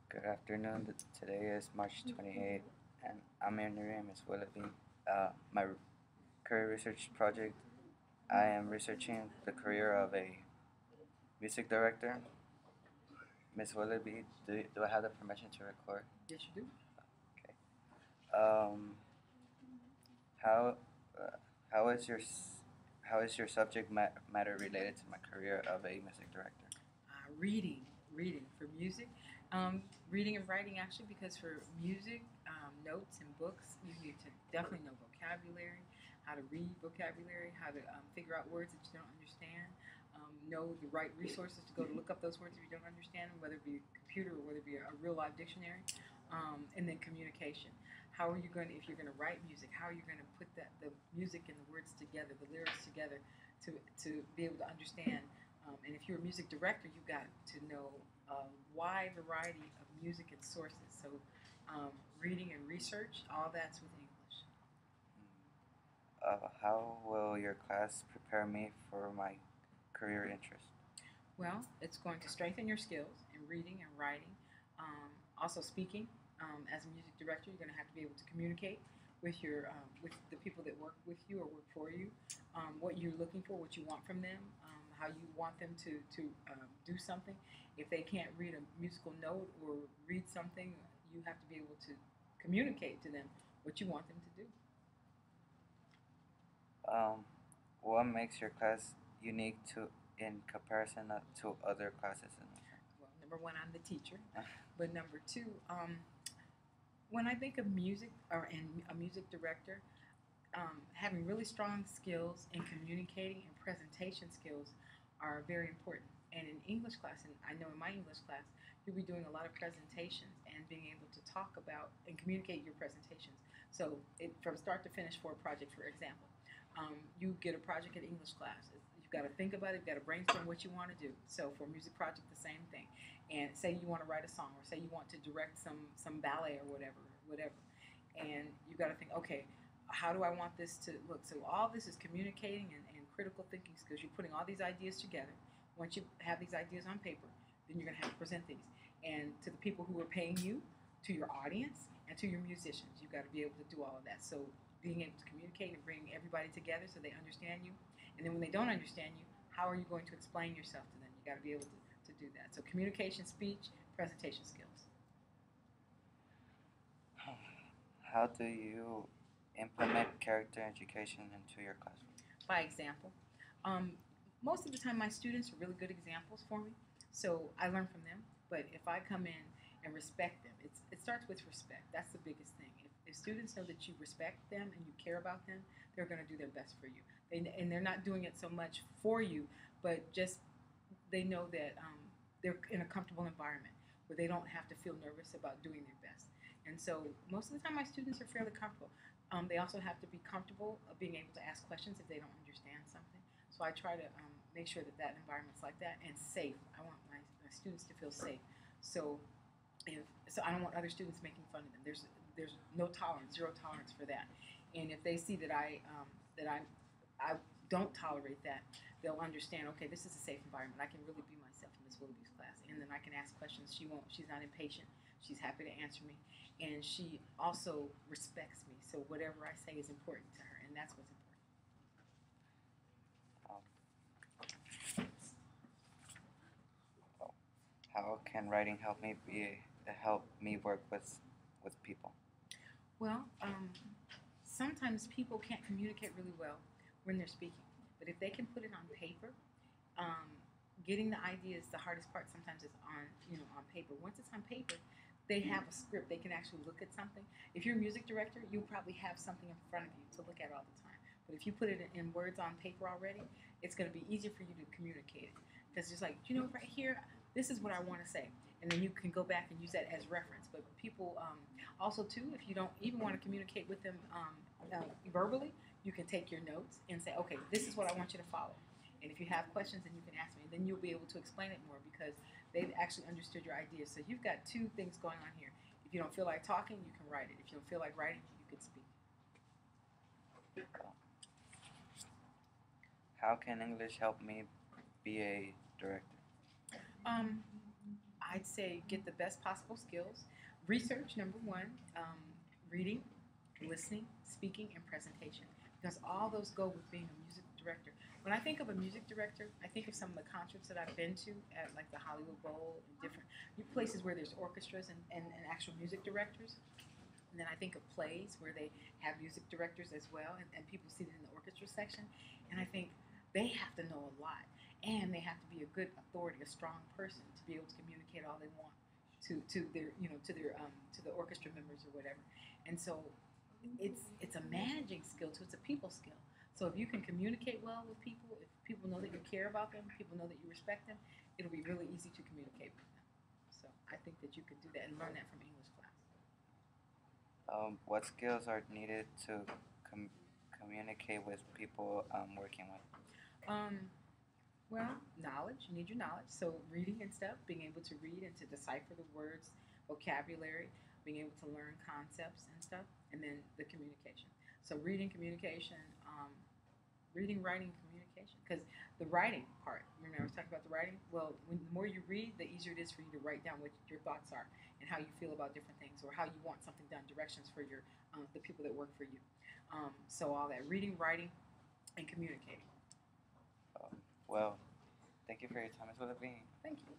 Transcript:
Good afternoon. Today is March 28th, and I'm in Miss Willoughby. My career research project, I am researching the career of a music director. Miss Willoughby, do I have the permission to record? Yes, you do. Okay. Um, how uh, how is your how is your subject matter related to my career of a music director? Reading for music, reading and writing actually, because for music, notes and books, you need to definitely know vocabulary, how to read vocabulary, how to figure out words that you don't understand, know the right resources to go to look up those words if you don't understand them, whether it be a computer or whether it be a real live dictionary, and then communication. How are you going to, if you're going to write music, how are you going to put the music and the words together, the lyrics together, to be able to understand. And if you're a music director, you've got to know a wide variety of music and sources. So, reading and research, all that's with English. How will your class prepare me for my career interest? Well, it's going to strengthen your skills in reading and writing, also speaking. As a music director, you're going to have to be able to communicate with the people that work with you or work for you, what you're looking for, what you want from them, how you want them to do something. If they can't read a musical note or read something, you have to be able to communicate to them what you want them to do. Um, what makes your class unique in comparison to other classes in the Well, number one, I'm the teacher, but number two, when I think of music or in a music director, having really strong skills in communicating and presentation skills are very important. And in English class, and I know in my English class, you'll be doing a lot of presentations and being able to talk about and communicate your presentations. So, from start to finish for a project, for example, you get a project in English class. You've got to think about it. You've got to brainstorm what you want to do. So, for a music project, the same thing. And say you want to write a song, or say you want to direct some ballet or whatever. And you've got to think, okay, how do I want this to look? So all this is communicating and critical thinking skills. You're putting all these ideas together. Once you have these ideas on paper, then you're going to have to present these. And to the people who are paying you, to your audience, and to your musicians, you've got to be able to do all of that. So being able to communicate and bring everybody together so they understand you. And then when they don't understand you, how are you going to explain yourself to them? You got to be able to do that. So communication, speech, presentation skills. How do you implement character education into your classroom? By example. Um, Most of the time, my students are really good examples for me, so I learn from them. But if I come in and respect them, it starts with respect. That's the biggest thing. If students know that you respect them and you care about them, they're going to do their best for you. And they're not doing it so much for you, but just they know that they're in a comfortable environment where they don't have to feel nervous about doing their best. And so most of the time, my students are fairly comfortable. They also have to be comfortable of being able to ask questions if they don't understand something. So I try to make sure that that environment's like that and safe. I want my students to feel safe. So so I don't want other students making fun of them. There's no tolerance, zero tolerance for that. And if they see that I don't tolerate that, they'll understand. Okay, this is a safe environment. I can really be myself in Miss Willoughby's class, and then I can ask questions. She's not impatient. She's happy to answer me, and she also respects me. So whatever I say is important to her, and that's what's important. Um, well, how can writing help me work with people? Well, sometimes people can't communicate really well when they're speaking, but if they can put it on paper, um, getting the idea is the hardest part. Sometimes it's on paper. Once it's on paper, they have a script. They can actually look at something. If you're a music director, you'll probably have something in front of you to look at all the time. But if you put it in words on paper already, it's going to be easier for you to communicate it. Because it's like, right here, this is what I want to say. And then you can go back and use that as reference. But people, also too, if you don't even want to communicate with them verbally, you can take your notes and say, okay, this is what I want you to follow. And if you have questions, then you can ask me. Then you'll be able to explain it more because they've actually understood your ideas. So you've got two things going on here. If you don't feel like talking, you can write it. If you don't feel like writing, you can speak. How can English help me be a director? Um, I'd say get the best possible skills. Research, number one, reading, listening, speaking, and presentation. Because all those go with being a music director. When I think of a music director, I think of some of the concerts that I've been to at like the Hollywood Bowl and different places where there's orchestras and actual music directors. And then I think of plays where they have music directors as well, and people seated in the orchestra section. And I think they have to know a lot, and they have to be a good authority, a strong person to be able to communicate all they want to their to the orchestra members or whatever. And so it's a managing skill too. It's a people skill. So if you can communicate well with people, if people know that you care about them, people know that you respect them, it'll be really easy to communicate with them. So I think that you can do that and learn that from English class. What skills are needed to communicate with people I'm working with? Um, well, knowledge. You need your knowledge. So reading and stuff, being able to read and to decipher the words, vocabulary, being able to learn concepts and stuff, and then the communication. So reading, communication, reading, writing, communication. Because the writing part, remember I was talking about the writing? Well, the more you read, the easier it is for you to write down what your thoughts are and how you feel about different things or how you want something done, directions for your the people that work for you. So all that reading, writing, and communicating. Well, thank you for your time, Ms. Willoughby. Thank you.